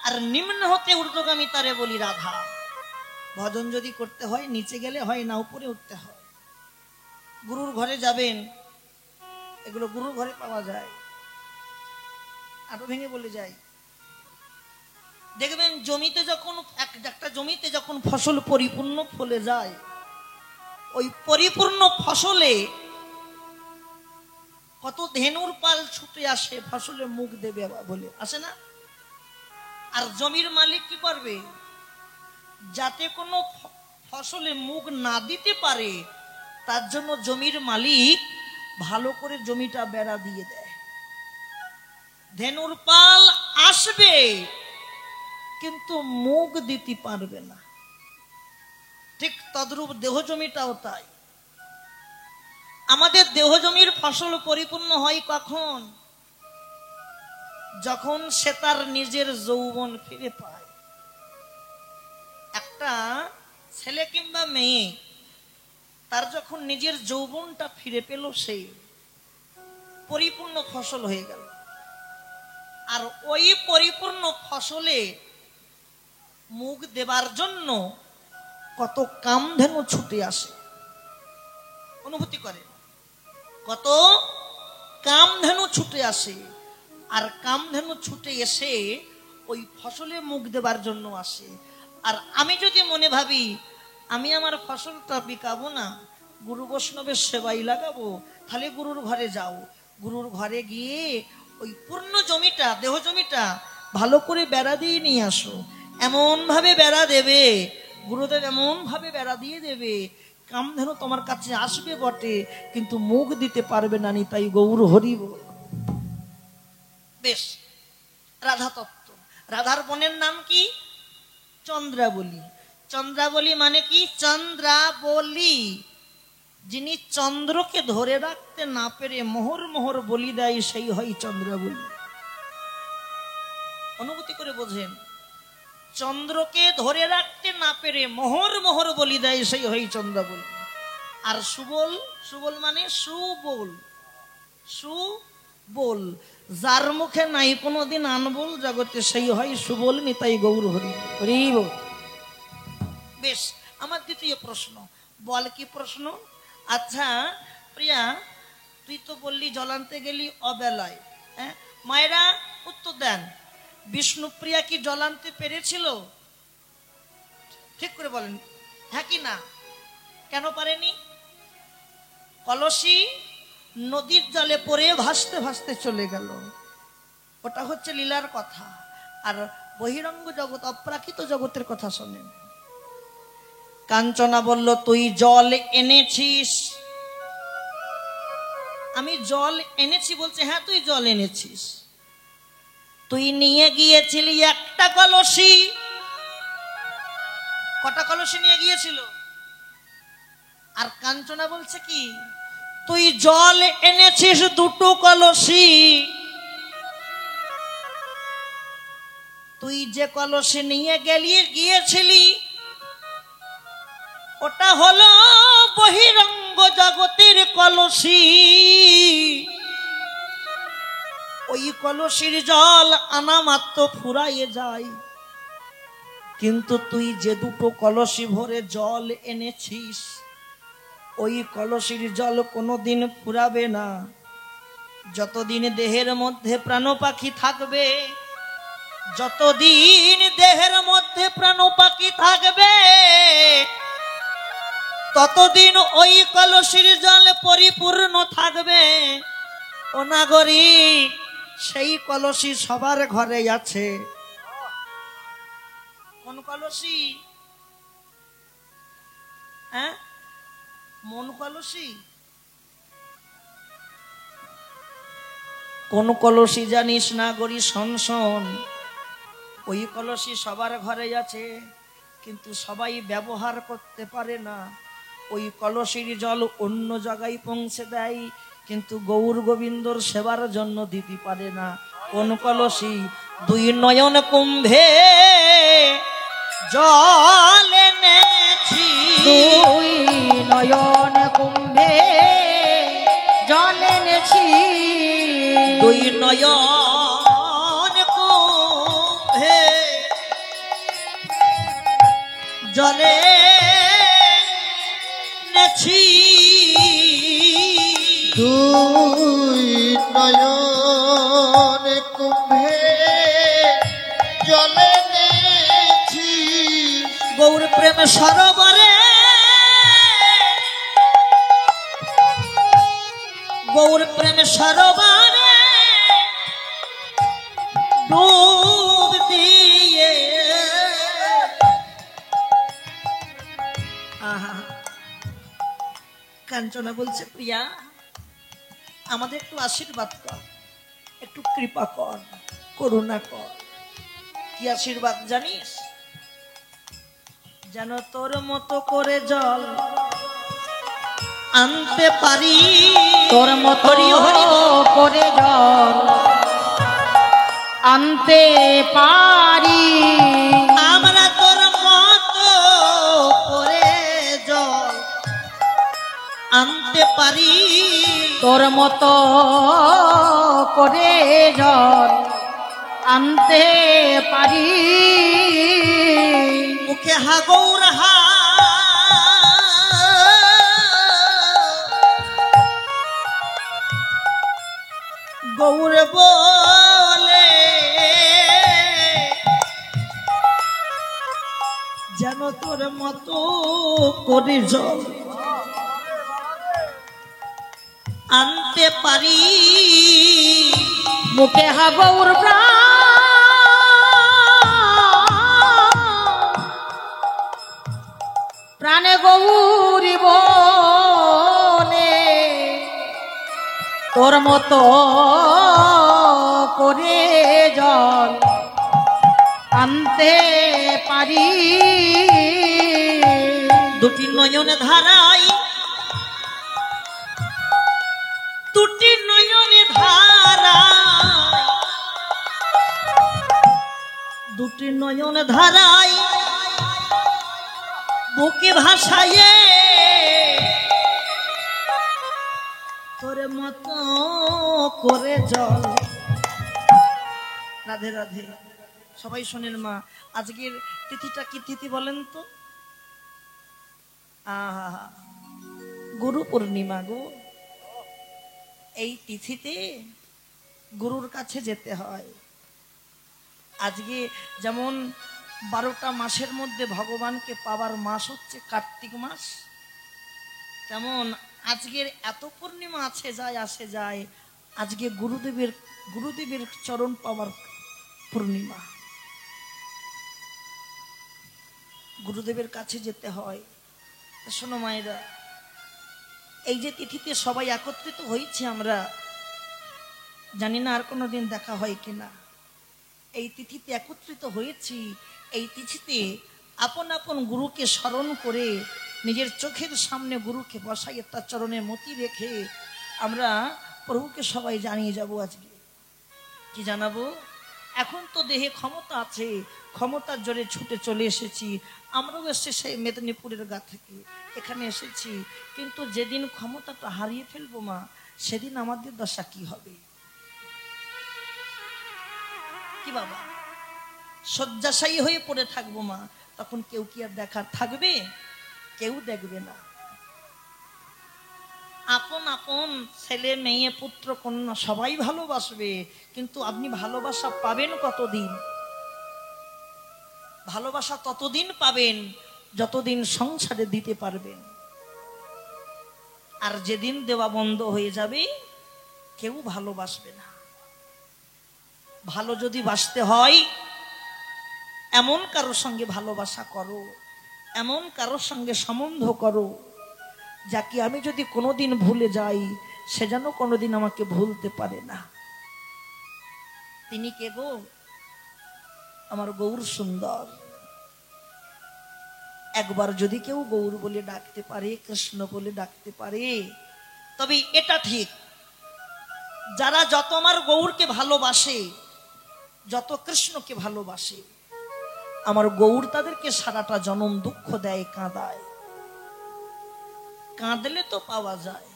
আর নিম্ন হতে ঊর্ধ্বগামী তারে বলি রাধা। ভজন যদি করতে হয় নিচে গেলে হয় না, উপরে উঠতে হয়। গুরুর ঘরে যাবেন, এগুলো গুরুর ঘরে পাওয়া যায়। আরো ভেঙে বলে যায়, দেখবেন জমিতে যখন একটা জমিতে যখন ফসল পরিপূর্ণ ফলে যায়, ওই পরিপূর্ণ ফসলে কত ধেনুর পাল ছুটে আসে ফসলে মুখ দেবে বলে, আসে না? আর জমির মালিক কি করবে? যাতে কোনো ফসলে মুখ না দিতে পারে তার জন্য জমির মালিক ভালো করে জমিটা বেড়া দিয়ে দেয়। ধেনুর পাল আসবে কিন্তু মুখ দিতে পারবে না। ঠিক তদ্রূপ দেহ জমিটাও তাই। আমাদের দেহ জমির ফসল পরিপূর্ণ হয় কখন? যখন সে তার নিজের যৌবন ফিরে পায়, একটা ছেলে কিংবা মেয়ে তার যখন নিজের যৌবনটা ফিরে পেল, সেই পরিপূর্ণ ফসল হয়ে গেল। আর ওই পরিপূর্ণ ফসলে মুখ দেবার জন্য কত কামধেনু ছুটে আসে, অনুভূতি করে, কত কামধেনু ছুটে আসে। আর কামধেনু ছুটে এসে ওই ফসলে মুখ দেবার জন্য আসে। আর আমি যদি মনে ভাবি আমি আমার ফসলটা বিকাবো না, গুরু বৈষ্ণবের সেবাই লাগাবো, তাহলে গুরুর ঘরে যাও, গুরুর ঘরে গিয়ে ওই পূর্ণ জমিটা, দেহ জমিটা ভালো করে বেড়া দিয়ে নিয়ে আসো। এমন ভাবে বেড়া দেবে, গুরুদেব এমন ভাবে বেড়া দিয়ে দেবে, কামধেনু তোমার কাছে আসবে বটে, কিন্তু মুখ দিতে পারবে না। তাই গৌর হরিব। বেশ, রাধা তত্ত্ব। রাধার বোনের নাম কি? চন্দ্রাবলী। চন্দ্রাবলী মানে কি? চন্দ্রাবলী, যিনি চন্দ্রকে ধরে রাখতে না পেরে মোহর মোহর বলি দেয়, সেই হয় চন্দ্রাবলী। অনুভূতি করে বোঝেন, চন্দ্রকে ধরে রাখতে না পেরে মোহর মোহর বলি দেয়, সেই হয় চন্দ্রাবলী। আর সুবল, সুবল মানে সুবল, সুবল, যার মুখে নাই কোনোদিন আনবল জগতে, সেই হয় সুবল। নিতাই গৌর হরি হরি বল। বেশ, আমার দ্বিতীয় প্রশ্ন। বল কি প্রশ্ন? আচ্ছা প্রিয়া, তুই তো বললি জল আনতে গেলি অবেলায়, হ্যাঁ? মায়েরা উত্তর দেন, বিষ্ণুপ্রিয়া কি জল আনতে পেরেছিল? ঠিক করে বলেন, হ্যাঁ কি না? কেন পারেনি? কলসি নদীর জলে পড়ে ভাসতে ভাসতে চলে গেল, ওটা হচ্ছে লীলার কথা। আর বহিরঙ্গ জগৎ, অপ্রাকৃত জগতের কথা শোনেন। কাঞ্চনা বলল, তুই জল এনেছিস? আমি জল এনেছি বলছে, হ্যাঁ তুই জল এনেছিস। তুই নিয়ে গিয়েছিলি একটা কলসি। কটা কলসি নিয়ে গিয়েছিল? আর কাঞ্চনা বলছে কি, তুই জল এনেছিস দুটো কলসি। তুই যে কলসি নিয়ে গিয়েছিলি ওটা হলো বহিরঙ্গ জগতের কলসি। ওই কলসির জল আনা মাত্র ফুরাইয়ে যায়, কিন্তু তুই যে দুটো কলসি ভরে জল এনেছিস, ওই কলসির জল কোনোদিন ফুরাবে না। যতদিন দেহের মধ্যে প্রাণ পাখি থাকবে, যতদিন দেহের মধ্যে প্রাণ পাখি থাকবে, ততদিন ওই কলসির জল পরিপূর্ণ থাকবে। ও নাগরিক, সেই কলসি সবার ঘরে আছে। কোন কলসি? হ্যাঁ, মন কলসি? কোন কলসি জানিস না গরি? শোন শোন, ওই কলসি সবার ঘরে আছে, কিন্তু সবাই ব্যবহার করতে পারে না। ওই কলসির জল অন্য জায়গায় পৌঁছে দেয়, কিন্তু গৌর গোবিন্দর সেবার জন্য দিতে পারে না। কোন কলসি? দুই নয়ন কুম্ভে জল এনেছি। দুই নয়ন কুম্ভে জল এনেছি। দুই নয়ন কুম্ভে জলে এনেছি। দুই নয়ন কুম্ভে জলে নেছি। গৌর প্রেম সরোবরে, গৌর প্রেম সরোবরে ডুব দিয়ে। আহা, কাঞ্চনা বলছে, প্রিয়া আমাদের একটু আশীর্বাদ কর, একটু কৃপা কর, করুণা কর। কি আশীর্বাদ জানিস? যেন তোর মতো করে জল আনতে পারি, তোর মতো করে জল আনতে পারি। আমরা তোর মতো করে জল আনতে পারি, তোর মতো করে জল আনতে পারি। মুখে হা গৌর হা, গৌর বলে যেন তোর মতো করে জল আনতে পারি। মুখে হা গৌর প্রাণে গৌরী বলে তোর মতো করে জল আনতে পারি। দুটি নয়নে ধারাই, দুটি নয়নে ধারাই, দুটি নয়নে ধারাই বুকে ভাসাইয়ে তোর মতো করে জল। রাধে রাধে। সবাই শোনেন মা, আজকের তিথিটা কি তিথি বলেন তো? আহা, গুরু পূর্ণিমা গো। এই তিথিতে গুরুর কাছে যেতে হয়। আজকে যেমন 12টা মাসের মধ্যে ভগবানকে পাওয়ার মাস হচ্ছে কার্তিক মাস, তেমন আজকের এত পূর্ণিমা আছে যায় আসে যায়, আজকে গুরুদেবের চরণ পাওয়ার পূর্ণিমা। গুরুদেবের কাছে যেতে হয়। শোনো মায়েরা, এই যে তিথিতে সবাই একত্রিত হয়েছে, আমরা জানি না আর কোনোদিন দেখা হয় কিনা। এই তিথিতে একত্রিত হয়েছি, এই তিথিতে আপন আপন গুরুকে স্মরণ করে নিজের চোখের সামনে গুরুকে বসাইয়ে তার চরণে মতি রেখে আমরা প্রভুকে সবাই জানিয়ে যাব। আজকে কি জানাবো? এখন তো দেহে ক্ষমতা আছে, ক্ষমতার জোরে ছুটে চলে এসেছি। আমরাও এসেছি সেই মেদিনীপুরের গা থেকে, এখানে এসেছি। কিন্তু যেদিন ক্ষমতাটা হারিয়ে ফেলবো মা, সেদিন আমাদের দশা কি হবে? কি বাবা, শয্যাশায়ী হয়ে পড়ে থাকবো মা, তখন কেউ কি আর দেখার থাকবে? কেউ দেখবে না। আপন আপন ছেলে মেয়ে পুত্র কন্যা সবাই ভালোবাসবে, কিন্তু আপনি ভালোবাসা পাবেন কতদিন? ভালোবাসা ততদিন পাবেন যতদিন সংসারে দিতে পারবেন। আর যেদিন দেওয়া বন্ধ হয়ে যাবে, কেউ ভালোবাসবে না। ভালো যদি বাসতে হয়, এমন কারোর সঙ্গে ভালোবাসা করো, এমন কারোর সঙ্গে সম্বন্ধ করো, যাকে আমি যদি কোনোদিন ভুলে যাই, সে যেন কোনোদিন আমাকে ভুলতে পারে না। তিনি কে গো? আমার গৌর সুন্দর। একবার যদি কেউ গৌর বলে ডাকতে পারে, কৃষ্ণ বলে ডাকতে পারে, তবে এটা ঠিক, যারা যত আমার গৌরকে ভালোবাসে, যত কৃষ্ণকে ভালোবাসে, আমার গৌর তাদেরকে সারাটা জনম দুঃখ দেয়, কাঁদায়। কাঁদলে তো পাওয়া যায়,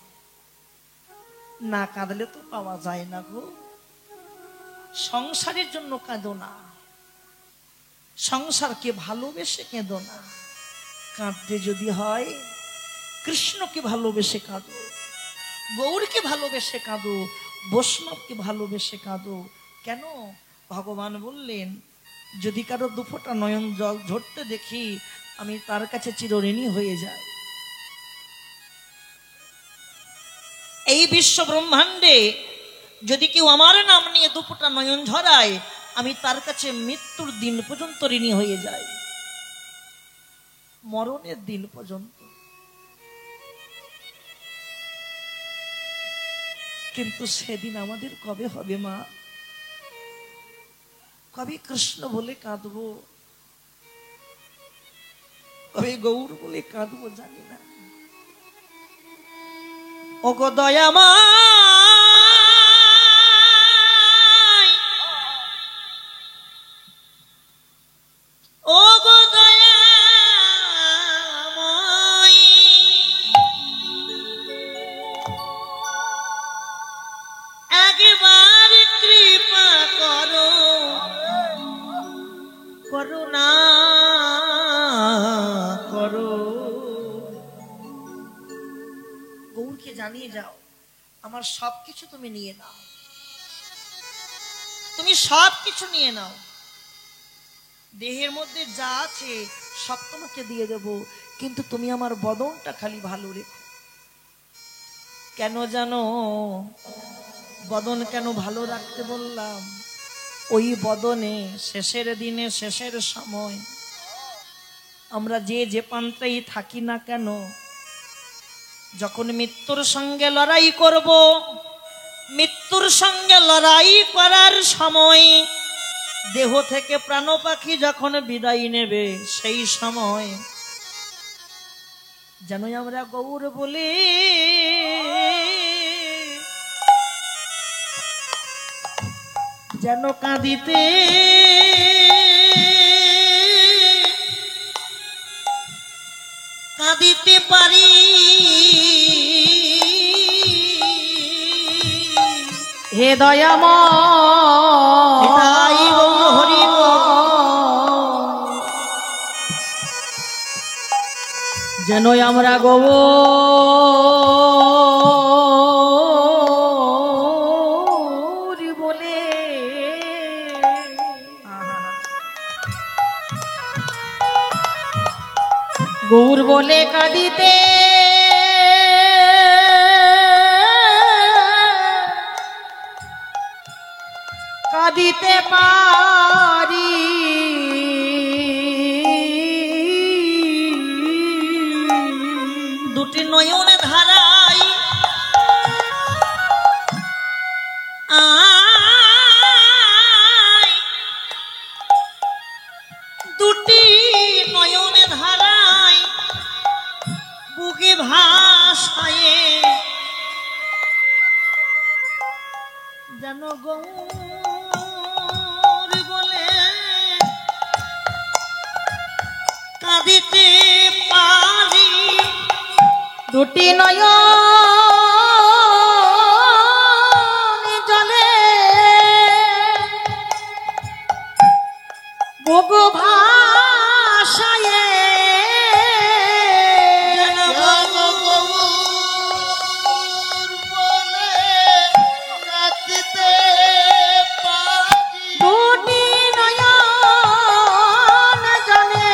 না কাঁদলে তো পাওয়া যায় না গো। সংসারের জন্য কাঁদো না, সংসারকে ভালোবেসে কেঁদো না। কাঁদতে যদি হয়, কৃষ্ণকে ভালোবেসে কাঁদো, গৌরকে ভালোবেসে কাঁদো, বৈষ্ণবকে ভালোবেসে কাঁদো। কেন? ভগবান বললেন, যদি কারো দুফোঁটা নয়ন জল ঝরতে দেখি, আমি তার কাছে চিরঋণী হয়ে যাই। এই বিশ্ব ব্রহ্মাণ্ডে যদি কেউ আমার নাম নিয়ে দুফোঁটা নয়ন ঝরায়, আমি তার কাছে মৃত্যুর দিন পর্যন্ত ঋণী হয়ে যাই, মরণের দিন পর্যন্ত। কিন্তু সেদিন আমাদের কবে হবে মা? কবে কৃষ্ণ বলে কাঁদবো, কবে গৌর বলে কাঁদবো জানি না। ওগো দয়াময়, জানিয়ে যাও আমার সবকিছু তুমি নিয়ে নাও, তুমি সবকিছু নিয়ে নাও, দেহের মধ্যে যা আছে সব তোমাকে দিয়ে দেব, কিন্তু তুমি আমার বদনটা খালি ভালো রেখো। কেন জানো বদন কেন ভালো রাখতে বললাম? ওই বদনে শেষের দিনে শেষের সময় আমরা যে যে প্রান্তেই থাকি না কেন, যখন মৃত্যুর সঙ্গে লড়াই করব, মৃত্যুর সঙ্গে লড়াই করার সময় দেহ থেকে প্রাণ পাখি যখন বিদায় নেবে, সেই সময় যেন আমরা গৌর বলে যেন কাঁদিতে কাঁদিতে পারি। হে দয়াময় নিতাই গৌর হরি যেন আমরা গৌর বলে গৌর বলে কাঁদিতে কাঁদিতে পারি। দুটি নয়ন ধারাই দুটি নয়ন ধারাই বুকে ভাসায় যেন গৌর বলে কাঁদিতে পারি। দুটি নয়ন জলে বুক ভাসায় যেন দুটি নয়ন জলে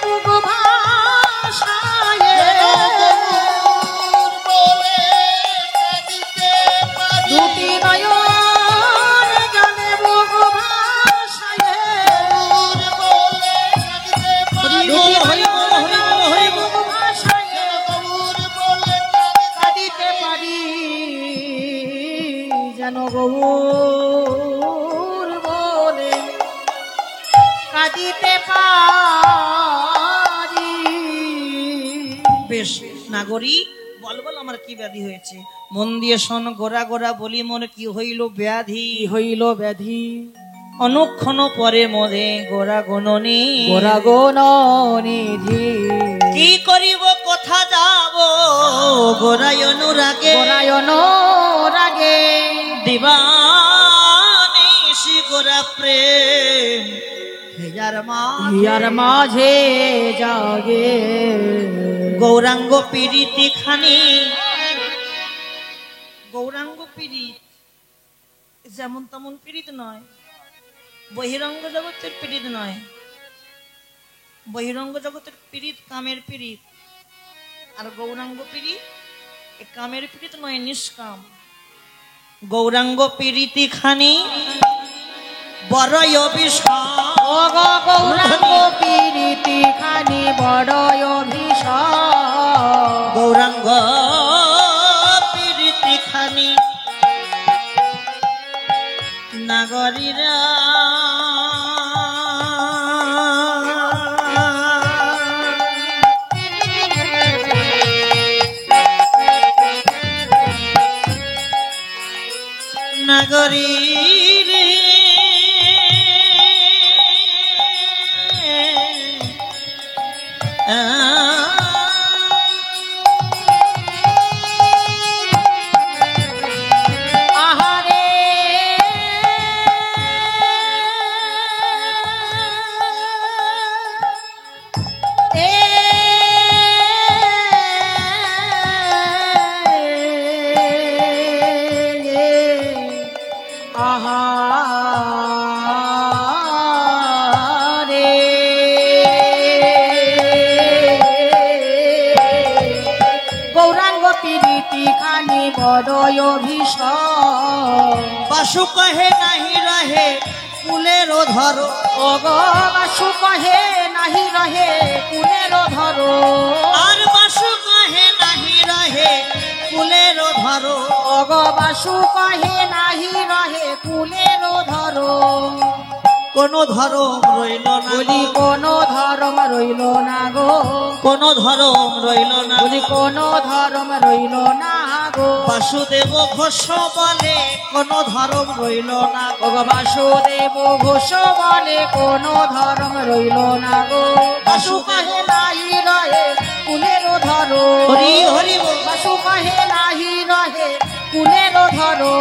বুক ভাসায় দুটি নয়ন জলে বুক ভাসায় দুটি নয়ন জলে বুক ভাসায় কাঁদিতে পারি যেন গৌর বলে কাঁদিতে পারি। বেশ নাগরী, বল বল আমার কি ব্যাধি হয়েছে? মন দিয়ে শোন গোরা গোরা বলি, মনে কি হইল ব্যাধি? কি হইল ব্যাধি? অনুক্ষণ পরে মদে গোরা গণনি, গোরা গণনিধি কি করিব কোথা যাব গোরাই অনুরাগে, গোরায়ন রাগে দিবানিশি গোরা প্রেম হেজার মা হিয়ার মাঝে জাগে গৌরাঙ্গ পীড়িতি খানি। গৌরাঙ্গ পীড়িত যেমন তেমন পীড়িত নয়, বহিরঙ্গ জগতের পীড়িত নয়। বহিরঙ্গ জগতের পীড়িত কামের পীড়িত, আর গৌরাঙ্গ পীড়িত এ কামের পীড়িত নয়, নিষ্কাম। গৌরাঙ্গ পীড়িতি খানি বড়ই অভিশাপ, ও গো গৌরাঙ্গ পীড়িতি খানি বড়ই অভিশাপ। গৌরাঙ্গ পীড়িতি খানি নাগরীরা নাগরী রে বড়য় ভীষণ বাসু কহে নাহি রহে কুলের ধরো অগ বাসু কহে নাহি রহে কুলের ধরো আর বাসু কহে নাহি রহে কুলের ধরো অগ বাসু কহে নাহি রহে কুলের ধরো কোন ধরম রইল না বলি কোন ধর্ম রইল না গো কোন ধরম রইল না বলি কোন ধর্ম রইল না গো বাসুদেব ঘোষ বলে কোন ধরম রইল না অগ বাসুদেব ঘোষ বলে কোন ধর্ম রইল না গো বাসু কহে নাহি রহে কুলের ধরো হরি হরি বল। বাসু কহে নাহি রহে কুলের ধরো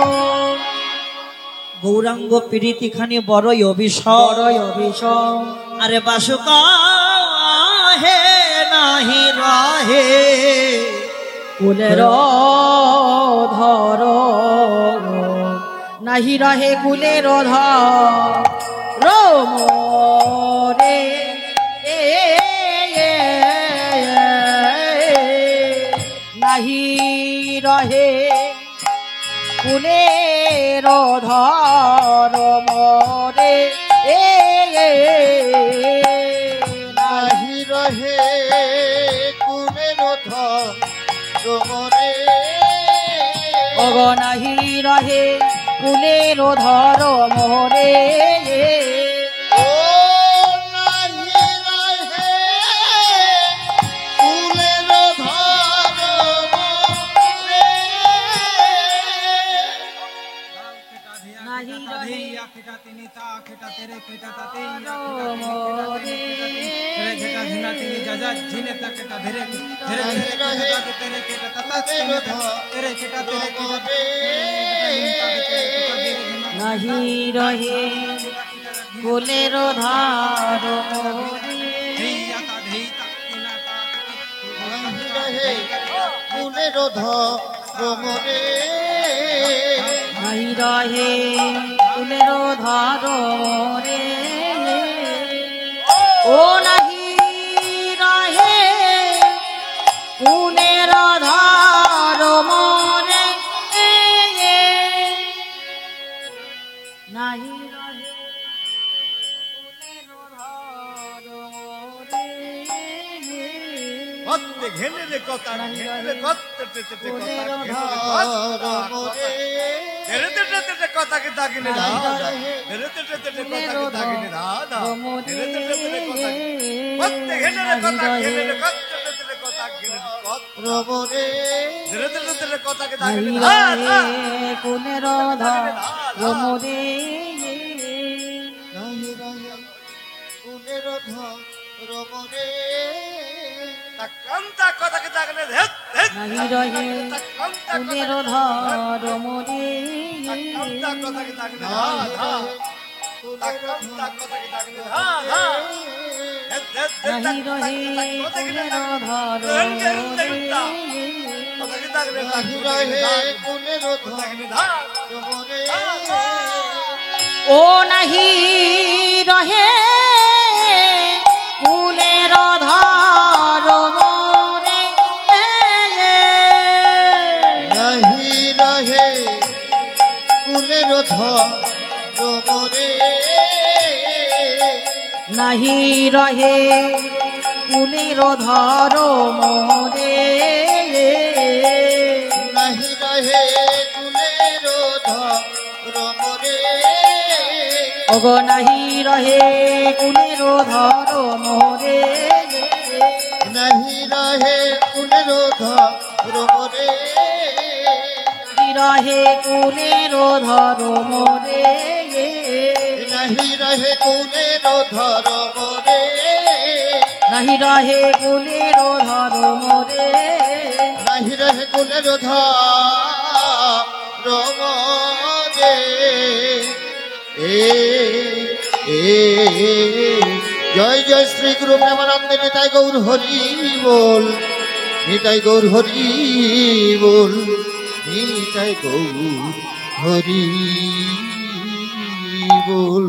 গৌরাঙ্গ প্রীতি খানি বড়ই অভিসর বড়ই অভিষম আরে বাসু কহে নাহি রহে কুলের ধর নাহি রহে কুলের ধর মোরে নাহি রহে কুলের ধর মোরে নাহি রহে কুলের ধরে অগ নাহি রহে কুলের ধর মোরে ও নাহি রহে কুলের ধরে নাহি রহে নাহি রহে কুলের ধার কুলের ধরে নাহি রহে কুলের ধার রে ও নাহি রহে কুলের ধার মোরে নাহি রহে কুলের ধার মোরে ঘেনে রে কথা ঘেনে কথাকে দাগিনে কুলের ধার মোরে কথাকে দাগিনে নাহি রহে কুলের ধার মোরে কথাকে দাগিনে নাহি রহে কুলের ধার ও নাহি রহে কুলের ধার মোরে নাহি রহে কুলের ধরে নাহি রহে কুলের ধার মোরে নাহি রহে কুলের ধরে অগ নাহি রহে কুলের ধার মোরে নাহি রহে কুলের ধরে রহে কুলের ধর মোরে নাহি রহে কুলের ধরে নাহি রহে কুলের ধর মোরে নাহি রহে কুলের ধরে জয় জয় শ্রী গুরু প্রেমানন্দে নিতাই গৌর হরি বল নিতাই গৌর হরি বল নিতাই গৌর হরি বল।